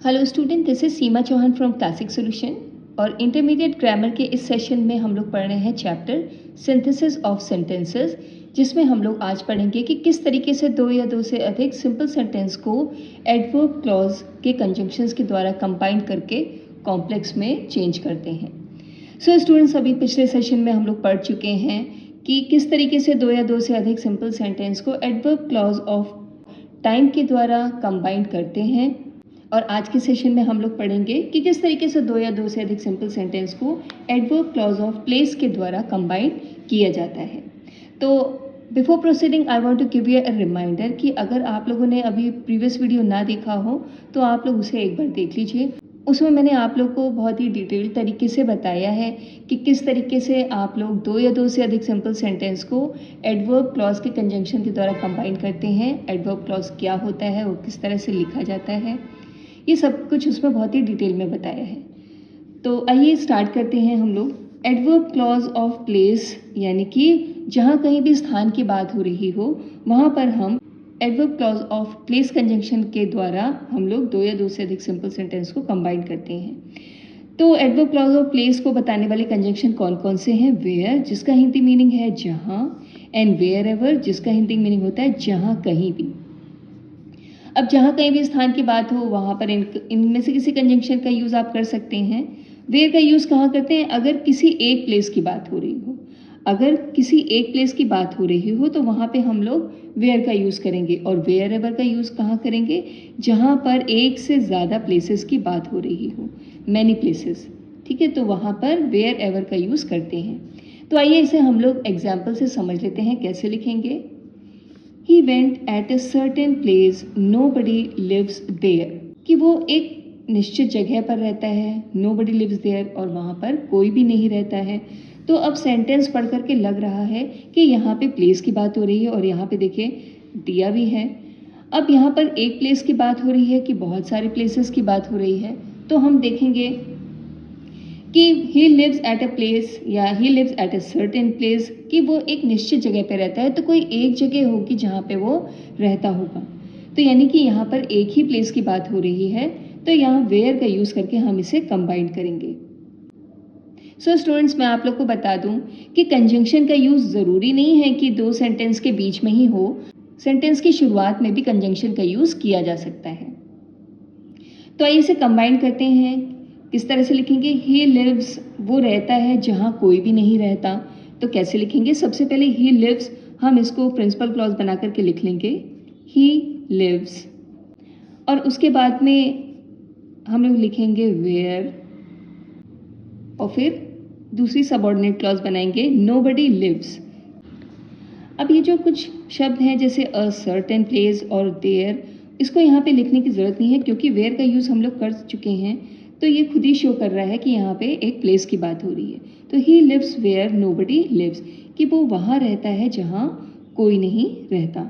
Hello student, this is Seema Chauhan from classic solution. और intermediate grammar के इस सेशन में हम लोग पढ़ रहे हैं चैप्टर सिंथेसिस ऑफ सेंटेंसेस, जिसमें हम लोग आज पढ़ेंगे कि किस तरीके से दो या दो से अधिक सिंपल सेंटेंस को एडवर्ब क्लॉज के कंजंक्शंस के द्वारा कंबाइन करके कॉम्प्लेक्स में चेंज करते हैं। सो स्टूडेंट्स, अभी पिछले सेशन में हम लोग पढ़ चुके हैं कि किस तरीके से दो या दो से अधिक सिंपल सेंटेंस को एडवर्ब क्लॉज ऑफ टाइम के द्वारा कंबाइन करते हैं। और आज के सेशन में हम लोग पढ़ेंगे कि किस तरीके से दो या दो से अधिक सिंपल सेंटेंस को एडवर्ब क्लॉज ऑफ प्लेस के द्वारा कंबाइन किया जाता है। तो before proceeding I want to give you a reminder कि अगर आप लोगों ने अभी प्रीवियस वीडियो ना देखा हो तो आप लोग उसे एक बार देख लीजिए। उसमें मैंने आप लोग को बहुत ही डिटेल्ड तरीके से बताया है कि किस तरीके से आप लोग दो या दो से अधिक सिंपल सेंटेंस को एडवर्ब क्लॉज के कंजंक्शन के द्वारा कंबाइन करते हैं। एडवर्ब क्लॉज क्या होता है और किस तरह से लिखा जाता है, ये सब कुछ उसमें बहुत ही डिटेल में बताया है। तो आइए स्टार्ट करते हैं हम लोग। एडवर्ब क्लॉज ऑफ प्लेस यानी कि जहाँ कहीं भी स्थान की बात हो रही हो वहाँ पर हम adverb clause of place conjunction के द्वारा हम लोग दो या दो से अधिक सिंपल सेंटेंस को कंबाइन करते हैं। तो एडवर्ब क्लॉज ऑफ प्लेस को बताने वाले कंजंक्शन कौन कौन से हैं? वेयर, जिसका हिंदी मीनिंग है जहाँ, एंड वेयर एवर, जिसका हिंदी मीनिंग होता है जहाँ कहीं भी। अब जहाँ कहीं भी स्थान की बात हो वहाँ पर इनमें से किसी कंजंक्शन का यूज़ आप कर सकते हैं। वेयर का यूज़ कहाँ करते हैं? अगर किसी एक प्लेस की बात हो रही हो, अगर किसी एक प्लेस की बात हो रही हो तो वहाँ पे हम लोग वेयर का यूज़ करेंगे। और वेयर एवर का यूज़ कहाँ करेंगे? जहाँ पर एक से ज़्यादा प्लेसेस की बात हो रही हो, मैनी प्लेसेस। ठीक है, तो वहाँ पर वेयर एवर का यूज़ करते हैं। तो आइए इसे हम लोग एग्जाम्पल से समझ लेते हैं कैसे लिखेंगे। He went at a certain place, nobody lives there, कि वो एक निश्चित जगह पर रहता है, nobody lives there, और वहाँ पर कोई भी नहीं रहता है। तो अब सेंटेंस पढ़ करके लग रहा है कि यहाँ पे प्लेस की बात हो रही है और यहाँ पे देखिए दिया भी है। अब यहाँ पर एक प्लेस की बात हो रही है कि बहुत सारे प्लेसेस की बात हो रही है? तो हम देखेंगे कि he lives at a place या he lives at a certain place, कि वो एक निश्चित जगह पे रहता है। तो कोई एक जगह होगी जहाँ पे वो रहता होगा। तो यानी कि यहाँ पर एक ही प्लेस की बात हो रही है, तो यहाँ वेयर का यूज़ करके हम इसे कंबाइन करेंगे। सो स्टूडेंट्स, मैं आप लोग को बता दूं कि कंजंक्शन का यूज़ ज़रूरी नहीं है कि दो सेंटेंस के बीच में ही हो। सेंटेंस की शुरुआत में भी कंजंक्शन का यूज़ किया जा सकता है। तो आइए इसे कंबाइन करते हैं। किस तरह से लिखेंगे? ही लिव्स, वो रहता है जहाँ कोई भी नहीं रहता। तो कैसे लिखेंगे? सबसे पहले ही लिव्स हम इसको प्रिंसिपल क्लॉज बना करके लिख लेंगे, ही लिव्स। और उसके बाद में हम लोग लिखेंगे वेयर, और फिर दूसरी सबऑर्डिनेट क्लॉज बनाएंगे, नोबडी लिव्स। अब ये जो कुछ शब्द हैं जैसे अ सर्टेन प्लेस और देयर, इसको यहाँ पे लिखने की ज़रूरत नहीं है क्योंकि वेयर का यूज़ हम लोग कर चुके हैं। तो ये खुद ही शो कर रहा है कि यहाँ पे एक प्लेस की बात हो रही है। तो he lives where nobody lives, कि वो वहाँ रहता है जहाँ कोई नहीं रहता।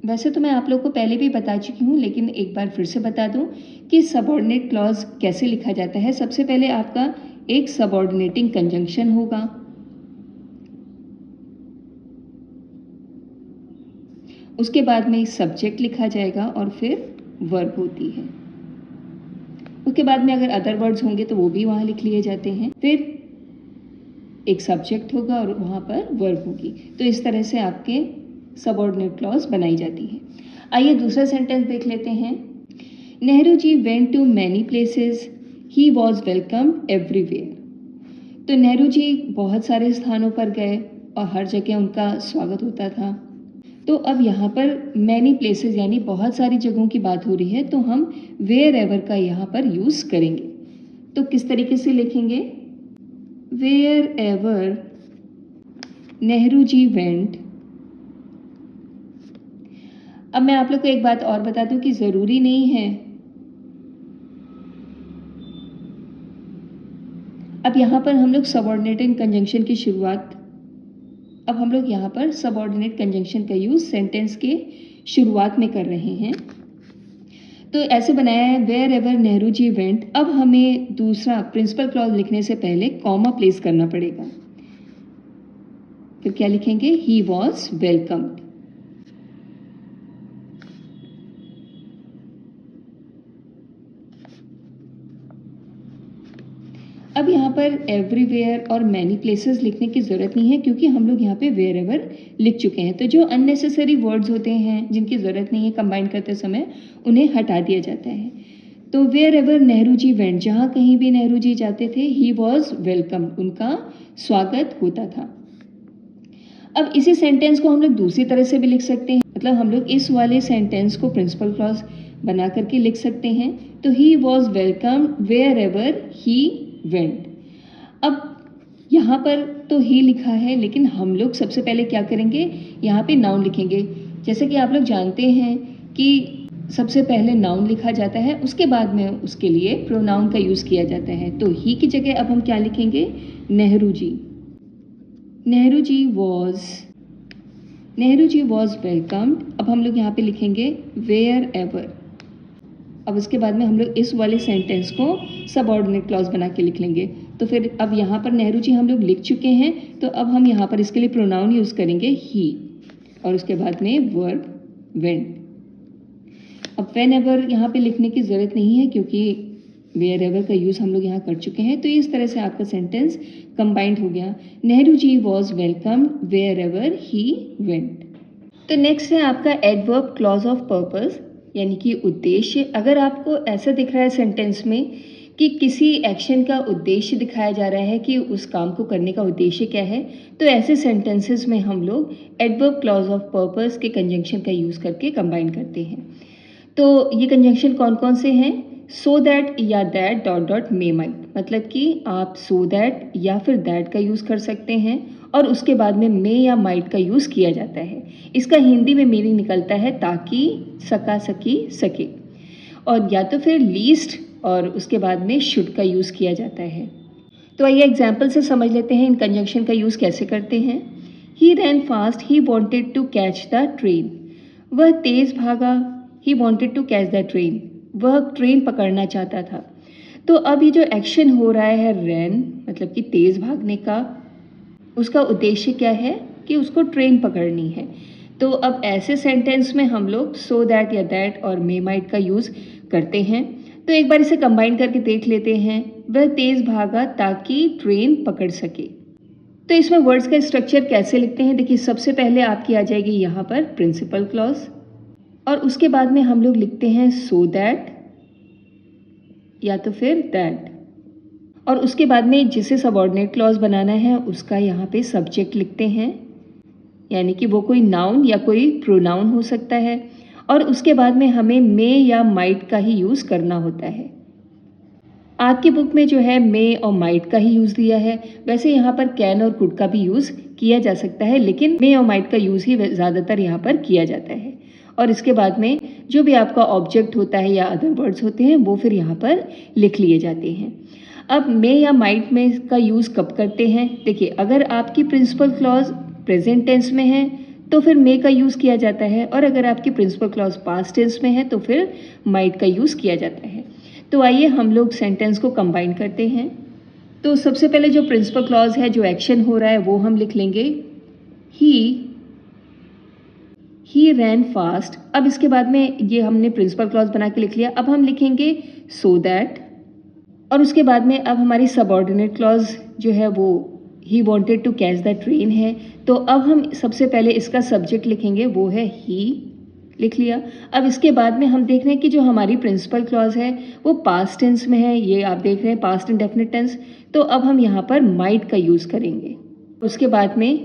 वैसे तो मैं आप लोग को पहले भी बता चुकी हूँ, लेकिन एक बार फिर से बता दूँ कि सबऑर्डिनेट क्लॉज कैसे लिखा जाता है। सबसे पहले आपका एक सबऑर्डिनेटिंग कंजंक्शन होगा, उसके बाद में सब्जेक्ट लिखा जाएगा और फिर वर्ब होती है। उसके बाद में अगर अदर वर्ड्स होंगे तो वो भी वहाँ लिख लिए जाते हैं। फिर एक सब्जेक्ट होगा और वहाँ पर वर्ब होगी। तो इस तरह से आपके सबऑर्डिनेट क्लॉज बनाई जाती है। आइए दूसरा सेंटेंस देख लेते हैं। Nehru ji went to many places, he was welcome everywhere. तो नेहरू जी बहुत सारे स्थानों पर गए और हर जगह उनका स्वागत होता था। तो अब यहाँ पर मैनी प्लेसेस यानी बहुत सारी जगहों की बात हो रही है, तो हम वेयर एवर का यहाँ पर यूज़ करेंगे। तो किस तरीके से लिखेंगे? Wherever Nehru ji went. अब मैं आप लोग को एक बात और बता दूं कि ज़रूरी नहीं है, अब यहाँ पर हम लोग सबऑर्डिनेटिंग कंजंक्शन की शुरुआत, अब हम लोग यहाँ पर सबऑर्डिनेट कंजंक्शन का यूज़ सेंटेंस के शुरुआत में कर रहे हैं। तो ऐसे बनाया है wherever Nehru ji went. अब हमें दूसरा प्रिंसिपल क्लॉज लिखने से पहले कॉमा प्लेस करना पड़ेगा। फिर क्या लिखेंगे? He was welcomed. अब यहाँ पर एवरीवेयर और मैनी प्लेसेस लिखने की ज़रूरत नहीं है क्योंकि हम लोग यहाँ पे वेयर एवर लिख चुके हैं। तो जो अननेसेसरी वर्ड्स होते हैं जिनकी ज़रूरत नहीं है कंबाइन करते समय, उन्हें हटा दिया जाता है। तो wherever Nehru ji went, जहाँ कहीं भी नेहरू जी जाते थे, ही वॉज वेलकम, उनका स्वागत होता था। अब इसी सेंटेंस को हम लोग दूसरी तरह से भी लिख सकते हैं, मतलब हम लोग इस वाले सेंटेंस को प्रिंसिपल क्लॉज बना करके लिख सकते हैं। तो he was welcome wherever he went. अब यहाँ पर तो ही लिखा है, लेकिन हम लोग सबसे पहले क्या करेंगे, यहाँ पे नाउन लिखेंगे। जैसे कि आप लोग जानते हैं कि सबसे पहले नाउन लिखा जाता है, उसके बाद में उसके लिए प्रोनाउन का यूज़ किया जाता है। तो ही की जगह अब हम क्या लिखेंगे, नेहरू जी। Nehru ji was welcomed. अब हम लोग यहाँ पे लिखेंगे वेयर एवर। अब उसके बाद में हम लोग इस वाले सेंटेंस को सबऑर्डिनेट क्लॉज बना के लिख लेंगे। तो फिर अब यहाँ पर नेहरू जी हम लोग लिख चुके हैं, तो अब हम यहाँ पर इसके लिए प्रोनाउन यूज़ करेंगे ही, और उसके बाद में वर्ब वेंट। अब वेन एवर यहाँ पे लिखने की ज़रूरत नहीं है क्योंकि वेयर एवर का यूज़ हम लोग यहाँ कर चुके हैं। तो इस तरह से आपका सेंटेंस कंबाइंड हो गया, Nehru ji was welcome wherever he went. तो नेक्स्ट है आपका एडवर्ब क्लॉज ऑफ पर्पस, यानी कि उद्देश्य। अगर आपको ऐसा दिख रहा है सेंटेंस में कि किसी एक्शन का उद्देश्य दिखाया जा रहा है कि उस काम को करने का उद्देश्य क्या है, तो ऐसे सेंटेंसेस में हम लोग एडवर्ब क्लॉज ऑफ पर्पस के कंजंक्शन का यूज़ करके कंबाइन करते हैं। तो ये कंजंक्शन कौन कौन से हैं, सो दैट या that dot dot may might, मतलब कि आप सो दैट या फिर दैट का यूज़ कर सकते हैं, और उसके बाद में मे या माइट का यूज़ किया जाता है। इसका हिंदी में मीनिंग निकलता है ताकि, सका, सकी, सके, और या तो फिर लीस्ट और उसके बाद में शुड का यूज़ किया जाता है। तो आइए एग्जाम्पल से समझ लेते हैं इन कंजंक्शन का यूज़ कैसे करते हैं। He ran fast, he wanted to catch the train. वह तेज़ भागा, he wanted to catch the train, वह ट्रेन पकड़ना चाहता था। तो अब ये जो एक्शन हो रहा है रैन, मतलब कि तेज़ भागने का, उसका उद्देश्य क्या है कि उसको ट्रेन पकड़नी है। तो अब ऐसे सेंटेंस में हम लोग सो दैट या दैट और मे माइट का यूज़ करते हैं। तो एक बार इसे कंबाइन करके देख लेते हैं, वह तेज़ भागा ताकि ट्रेन पकड़ सके। तो इसमें वर्ड्स का स्ट्रक्चर कैसे लिखते हैं, देखिए सबसे पहले आपकी आ जाएगी यहाँ पर प्रिंसिपल क्लॉज, और उसके बाद में हम लोग लिखते हैं सो दैट या तो फिर दैट, और उसके बाद में जिसे सबऑर्डिनेट क्लॉज बनाना है उसका यहाँ पे सब्जेक्ट लिखते हैं, यानी कि वो कोई नाउन या कोई प्रोनाउन हो सकता है, और उसके बाद में हमें मे या माइट का ही यूज़ करना होता है। आपकी बुक में जो है मे और माइट का ही यूज़ दिया है, वैसे यहाँ पर कैन और कुड का भी यूज़ किया जा सकता है, लेकिन मे और माइट का यूज़ ही ज़्यादातर यहाँ पर किया जाता है। और इसके बाद में जो भी आपका ऑब्जेक्ट होता है या अदर वर्ड्स होते हैं वो फिर यहाँ पर लिख लिए जाते हैं। अब मे या माइट में का यूज़ कब करते हैं, देखिए अगर आपकी प्रिंसिपल क्लॉज प्रेजेंट टेंस में है तो फिर मे का यूज़ किया जाता है, और अगर आपकी प्रिंसिपल क्लॉज पास्ट टेंस में है तो फिर माइट का यूज़ किया जाता है। तो आइए हम लोग सेंटेंस को कंबाइन करते हैं। तो सबसे पहले जो प्रिंसिपल क्लॉज है, जो एक्शन हो रहा है, वो हम लिख लेंगे ही रैन फास्ट। अब इसके बाद में ये हमने प्रिंसिपल क्लॉज बना के लिख लिया। अब हम लिखेंगे सो दैट, और उसके बाद में अब हमारी सबऑर्डिनेट क्लॉज जो है वो ही wanted to catch the train है। तो अब हम सबसे पहले इसका सब्जेक्ट लिखेंगे, वो है ही, लिख लिया। अब इसके बाद में हम देख रहे हैं कि जो हमारी प्रिंसिपल क्लॉज है वो पास्ट टेंस में है, ये आप देख रहे हैं पास्ट इंडेफिनिट टेंस। तो अब हम यहाँ पर माइट का यूज़ करेंगे। उसके बाद में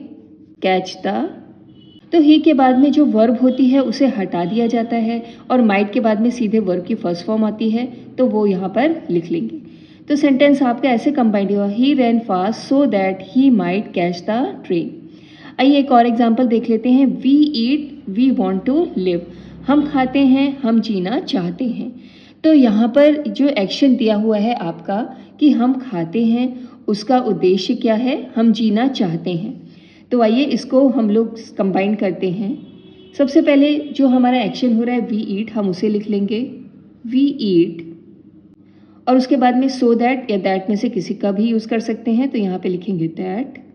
कैच द, तो ही के बाद में जो वर्ब होती है उसे हटा दिया जाता है, और माइट के बाद में सीधे वर्ब की फर्स्ट फॉर्म आती है, तो वो यहाँ पर लिख लेंगे। तो सेंटेंस आपका ऐसे कंबाइंड हुआ, he ran fast so that he might catch the train. आइए एक और एग्जाम्पल देख लेते हैं। We eat we want to live, हम खाते हैं हम जीना चाहते हैं। तो यहाँ पर जो एक्शन दिया हुआ है आपका कि हम खाते हैं, उसका उद्देश्य क्या है, हम जीना चाहते हैं। तो आइए इसको हम लोग कंबाइन करते हैं। सबसे पहले जो हमारा एक्शन हो रहा है वी ईट, हम उसे लिख लेंगे वी ईट, और उसके बाद में सो दैट या दैट में से किसी का भी यूज़ कर सकते हैं, तो यहाँ पे लिखेंगे दैट।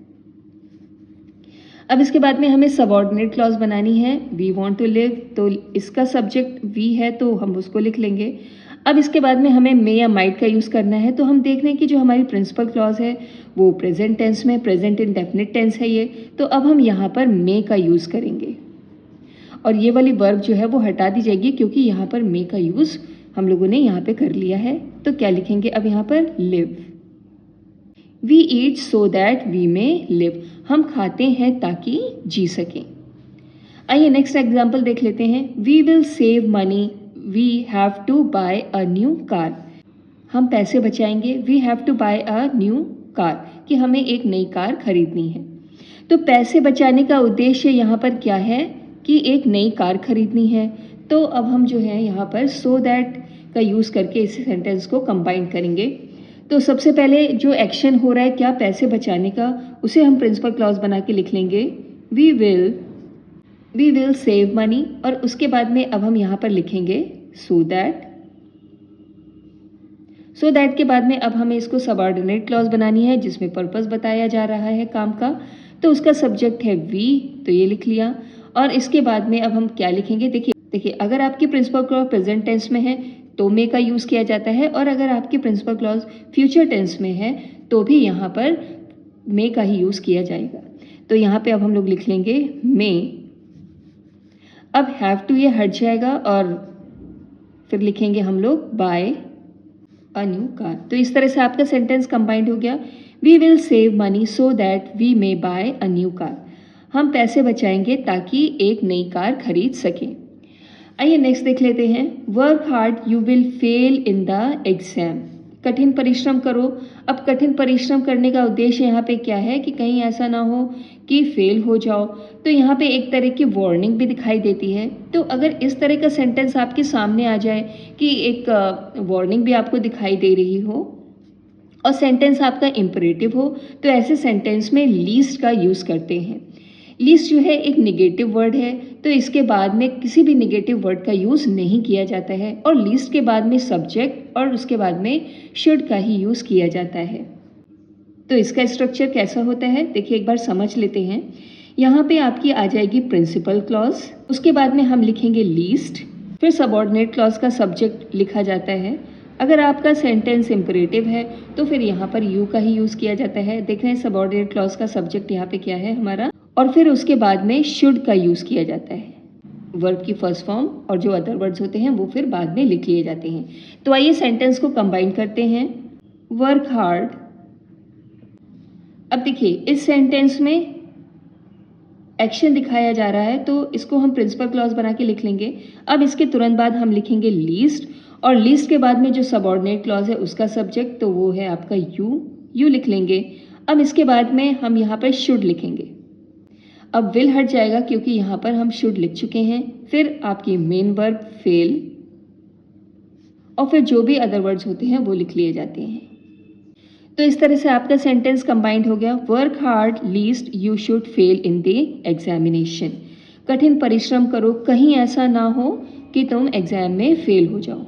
अब इसके बाद में हमें सबऑर्डिनेट क्लॉज बनानी है, वी वांट टू लिव, तो इसका सब्जेक्ट वी है तो हम उसको लिख लेंगे। अब इसके बाद में हमें मे या माइट का यूज़ करना है, तो हम देख रहे हैं कि जो हमारी प्रिंसिपल क्लॉज है वो प्रेजेंट टेंस में, प्रेजेंट इंडेफिनिट टेंस है ये, तो अब हम यहाँ पर मे का यूज़ करेंगे और ये वाली वर्ब जो है वो हटा दी जाएगी क्योंकि यहाँ पर मे का यूज़ हम लोगों ने यहाँ पे कर लिया है। तो क्या लिखेंगे अब यहाँ पर? Live. We eat so that we may live, हम खाते हैं ताकि जी सकें। आइए नेक्स्ट एग्जाम्पल देख लेते हैं। We will save money, we have to buy a new car, हम पैसे बचाएंगे। We have to buy a new car, कि हमें एक नई कार खरीदनी है। तो पैसे बचाने का उद्देश्य यहाँ पर क्या है कि एक नई कार खरीदनी है। तो अब हम जो है यहाँ पर सो दैट का यूज़ करके इस सेंटेंस को कंबाइन करेंगे। तो सबसे पहले जो एक्शन हो रहा है क्या, पैसे बचाने का, उसे हम प्रिंसिपल क्लॉज बना के लिख लेंगे वी विल सेव मनी, और उसके बाद में अब हम यहाँ पर लिखेंगे सो दैट के बाद में अब हमें इसको सबऑर्डिनेट क्लॉज बनानी है जिसमें पर्पस बताया जा रहा है काम का। तो उसका सब्जेक्ट है वी, तो ये लिख लिया। और इसके बाद में अब हम क्या लिखेंगे, देखिए अगर आपकी प्रिंसिपल क्लॉज प्रेजेंट टेंस में है तो मे का यूज़ किया जाता है, और अगर आपकी प्रिंसिपल क्लॉज फ्यूचर टेंस में है तो भी यहाँ पर मे का ही यूज़ किया जाएगा। तो यहाँ पे अब हम लोग लिख लेंगे मे। अब हैव टू ये हट जाएगा और फिर लिखेंगे हम लोग बाय अ न्यू कार। तो इस तरह से आपका सेंटेंस कंबाइंड हो गया। We will save money so that we may buy a new car, हम पैसे बचाएंगे ताकि एक नई कार खरीद सकें। आइए नेक्स्ट देख लेते हैं। Work hard you will fail in the exam, कठिन परिश्रम करो। अब कठिन परिश्रम करने का उद्देश्य यहाँ पे क्या है कि कहीं ऐसा ना हो कि फेल हो जाओ। तो यहाँ पे एक तरह की वार्निंग भी दिखाई देती है। तो अगर इस तरह का सेंटेंस आपके सामने आ जाए कि एक वार्निंग भी आपको दिखाई दे रही हो और सेंटेंस आपका इम्परेटिव हो, तो ऐसे सेंटेंस में लीस्ट का यूज़ करते हैं। लीस्ट जो है एक निगेटिव वर्ड है, तो इसके बाद में किसी भी निगेटिव वर्ड का यूज़ नहीं किया जाता है, और लीस्ट के बाद में सब्जेक्ट और उसके बाद में शुड का ही यूज़ किया जाता है। तो इसका स्ट्रक्चर कैसा होता है देखिए एक बार समझ लेते हैं। यहाँ पे आपकी आ जाएगी प्रिंसिपल क्लॉज, उसके बाद में हम लिखेंगे लीस्ट, फिर सबऑर्डिनेट क्लॉज का सब्जेक्ट लिखा जाता है। अगर आपका सेंटेंस इम्परेटिव है तो फिर यहाँ पर यू का ही यूज़ किया जाता है। देख रहे हैं सबऑर्डिनेट क्लॉज का सब्जेक्ट यहाँ पे क्या है हमारा, और फिर उसके बाद में शुड का यूज़ किया जाता है। वर्ब की फर्स्ट फॉर्म और जो अदर वर्ड्स होते हैं वो फिर बाद में लिख लिए जाते हैं। तो आइए सेंटेंस को कंबाइन करते हैं। Work hard. अब देखिए इस सेंटेंस में एक्शन दिखाया जा रहा है, तो इसको हम प्रिंसिपल क्लॉज बना के लिख लेंगे। अब इसके तुरंत बाद हम लिखेंगे लीस्ट, और लीस्ट के बाद में जो सबऑर्डिनेट क्लॉज है उसका सब्जेक्ट तो वो है आपका यू लिख लेंगे। अब इसके बाद में हम यहाँ पर शुड लिखेंगे। अब विल हट जाएगा क्योंकि यहाँ पर हम शुड लिख चुके हैं। फिर आपकी मेन वर्ब फेल, और फिर जो भी अदर वर्ड्स होते हैं वो लिख लिए जाते हैं। तो इस तरह से आपका सेंटेंस कंबाइंड हो गया। Work hard least you should fail in the examination, कठिन परिश्रम करो कहीं ऐसा ना हो कि तुम एग्जाम में फेल हो जाओ।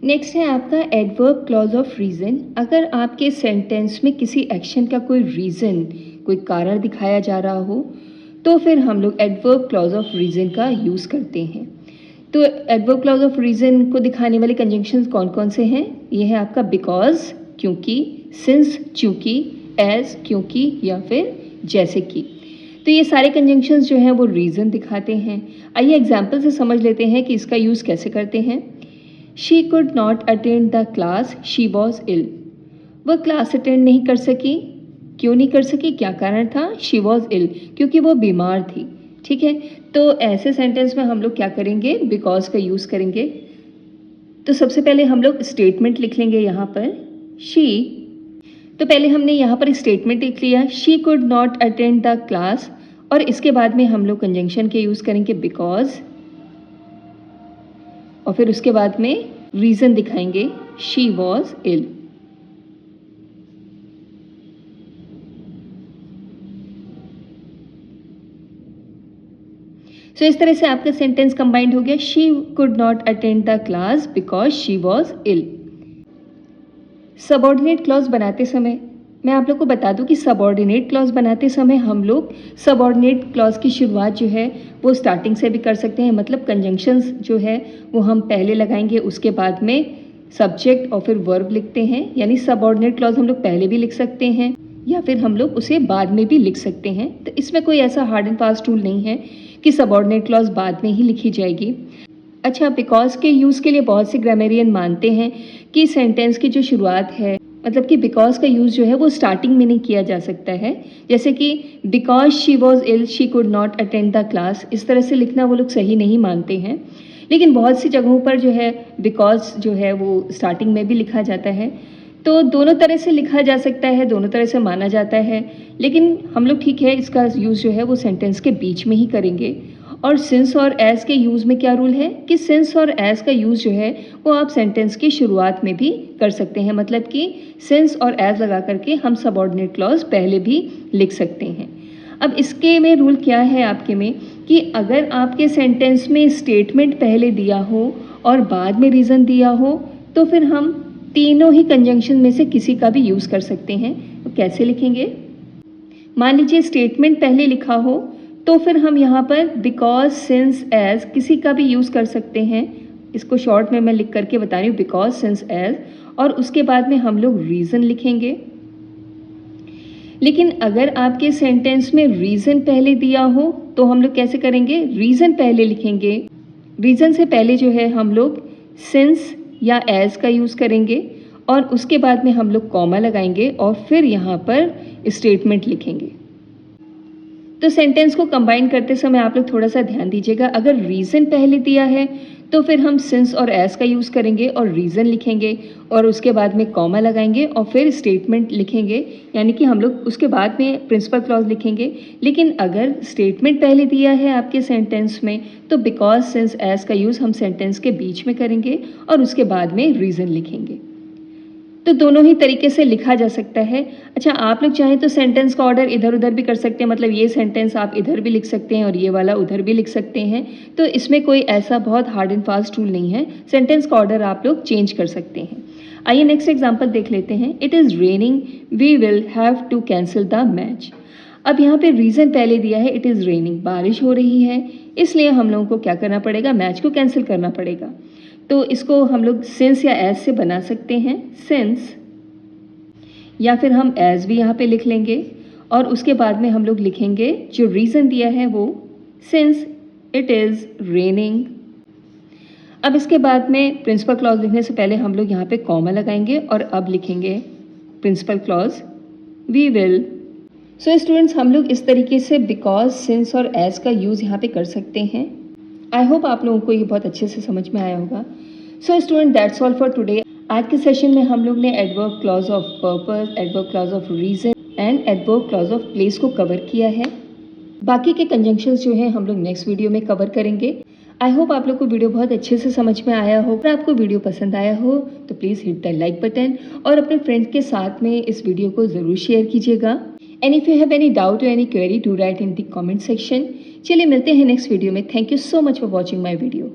नेक्स्ट है आपका एडवर्ब क्लॉज ऑफ रीज़न। अगर आपके सेंटेंस में किसी एक्शन का कोई रीज़न, कोई कारण दिखाया जा रहा हो तो फिर हम लोग एडवर्ब क्लॉज ऑफ रीज़न का यूज़ करते हैं। तो एडवर्ब क्लॉज ऑफ रीज़न को दिखाने वाले कंजंक्शंस कौन कौन से हैं? ये है आपका बिकॉज क्योंकि, सिंस चूँकि, एज क्योंकि, या फिर जैसे कि। तो ये सारे कंजंक्शंस जो हैं वो रीज़न दिखाते हैं। आइए एग्जाम्पल से समझ लेते हैं कि इसका यूज़ कैसे करते हैं। She could not attend the class, she was ill. वह क्लास अटेंड नहीं कर सकी। क्यों नहीं कर सकी, क्या कारण था? शी वॉज इल, क्योंकि वो बीमार थी। ठीक है, तो ऐसे सेंटेंस में हम लोग क्या करेंगे, बिकॉज का यूज़ करेंगे। तो सबसे पहले हम लोग स्टेटमेंट लिख लेंगे यहाँ पर शी। तो पहले हमने यहाँ पर स्टेटमेंट लिख लिया, she could not attend the class, और इसके बाद में हम लोग कंजंक्शन के यूज़ करेंगे बिकॉज, और फिर उसके बाद में रीज़न दिखाएंगे शी वॉज इल। सो इस तरह से आपका सेंटेंस कंबाइंड हो गया। She could not attend the class because she was ill. Subordinate clause बनाते समय मैं आप लोग को बता दूं कि सबऑर्डिनेट क्लॉज बनाते समय हम लोग सबऑर्डिनेट क्लॉज की शुरुआत जो है वो स्टार्टिंग से भी कर सकते हैं। मतलब कंजंक्शंस जो है वो हम पहले लगाएंगे, उसके बाद में सब्जेक्ट और फिर वर्ब लिखते हैं, यानी सबऑर्डिनेट क्लॉज हम लोग पहले भी लिख सकते हैं या फिर हम लोग उसे बाद में भी लिख सकते हैं। तो इसमें कोई ऐसा हार्ड एंड फास्ट रूल नहीं है कि सबऑर्डिनेट क्लॉज बाद में ही लिखी जाएगी। अच्छा, बिकॉज के यूज़ के लिए बहुत से ग्रामेरियन मानते हैं कि सेंटेंस की जो शुरुआत है, मतलब कि बिकॉज का यूज़ जो है वो स्टार्टिंग में नहीं किया जा सकता है। जैसे कि because she was ill she could not attend the class, इस तरह से लिखना वो लोग सही नहीं मानते हैं। लेकिन बहुत सी जगहों पर जो है बिकॉज जो है वो स्टार्टिंग में भी लिखा जाता है। तो दोनों तरह से लिखा जा सकता है, दोनों तरह से माना जाता है, लेकिन हम लोग ठीक है इसका यूज़ जो है वो सेंटेंस के बीच में ही करेंगे। और सिंस और एज के यूज़ में क्या रूल है कि सिंस और एज का यूज़ जो है वो आप सेंटेंस की शुरुआत में भी कर सकते हैं, मतलब कि सिंस और एज लगा करके हम सबऑर्डिनेट क्लॉज पहले भी लिख सकते हैं। अब इसके में रूल क्या है आपके में कि अगर आपके सेंटेंस में स्टेटमेंट पहले दिया हो और बाद में रीज़न दिया हो तो फिर हम तीनों ही कंजंक्शन में से किसी का भी यूज़ कर सकते हैं। तो कैसे लिखेंगे? मान लीजिए स्टेटमेंट पहले लिखा हो तो फिर हम यहाँ पर बिकॉज, सिंस, एज किसी का भी यूज़ कर सकते हैं। इसको शॉर्ट में मैं लिख करके बता रही हूँ, बिकॉज, सिंस, एज, और उसके बाद में हम लोग रीज़न लिखेंगे। लेकिन अगर आपके सेंटेंस में रीज़न पहले दिया हो तो हम लोग कैसे करेंगे? रीज़न पहले लिखेंगे। रीज़न से पहले जो है हम लोग सिंस या एज का यूज़ करेंगे और उसके बाद में हम लोग कॉमा लगाएंगे और फिर यहाँ पर स्टेटमेंट लिखेंगे। तो सेंटेंस को कंबाइन करते समय आप लोग थोड़ा सा ध्यान दीजिएगा। अगर रीज़न पहले दिया है तो फिर हम सिंस और एज का यूज़ करेंगे और रीज़न लिखेंगे और उसके बाद में कॉमा लगाएंगे और फिर स्टेटमेंट लिखेंगे, यानी कि हम लोग उसके बाद में प्रिंसिपल क्लॉज लिखेंगे। लेकिन अगर स्टेटमेंट पहले दिया है आपके सेंटेंस में तो बिकॉज, सिंस, एज का यूज़ हम सेंटेंस के बीच में करेंगे और उसके बाद में रीज़न लिखेंगे। तो दोनों ही तरीके से लिखा जा सकता है। अच्छा, आप लोग चाहें तो सेंटेंस का ऑर्डर इधर उधर भी कर सकते हैं, मतलब ये सेंटेंस आप इधर भी लिख सकते हैं और ये वाला उधर भी लिख सकते हैं। तो इसमें कोई ऐसा बहुत हार्ड एंड फास्ट रूल नहीं है, सेंटेंस का ऑर्डर आप लोग चेंज कर सकते हैं। आइए नेक्स्ट एग्जाम्पल देख लेते हैं। It is raining, we will have to cancel the match. अब यहाँ पे रीज़न पहले दिया है, इट इज़ रेनिंग, बारिश हो रही है, इसलिए हम लोगों को क्या करना पड़ेगा? मैच को कैंसिल करना पड़ेगा। तो इसको हम लोग सिंस या एज से बना सकते हैं, सिंस, या फिर हम एज भी यहाँ पे लिख लेंगे और उसके बाद में हम लोग लिखेंगे जो रीज़न दिया है वो सिंस इट इज़ रेनिंग। अब इसके बाद में प्रिंसिपल क्लॉज लिखने से पहले हम लोग यहाँ पे कॉमा लगाएंगे और अब लिखेंगे principal clause we will. So students, हम लोग इस तरीके से बिकॉज, सिंस और एज का यूज़ यहाँ पे कर सकते हैं। आई होप आप लोगों को ये बहुत अच्छे से समझ में आया होगा। So student, that's all for today. आज के सेशन में हम लोग ने adverb clause of purpose, adverb clause of reason and adverb clause of place को कवर किया है। बाकी के कंजंक्शंस जो हैं हम लोग नेक्स्ट वीडियो में कवर करेंगे। आई होप आप लोग को वीडियो बहुत अच्छे से समझ में आया हो। अगर आपको वीडियो पसंद आया हो तो please hit the like button और अपने फ्रेंड्स के साथ में इस वीडियो को ज़रूर शेयर कीजिएगा। And if you have any doubt और any query, do write in the comment section. चलिए मिलते हैं नेक्स्ट वीडियो में। Thank you so much for watching my video.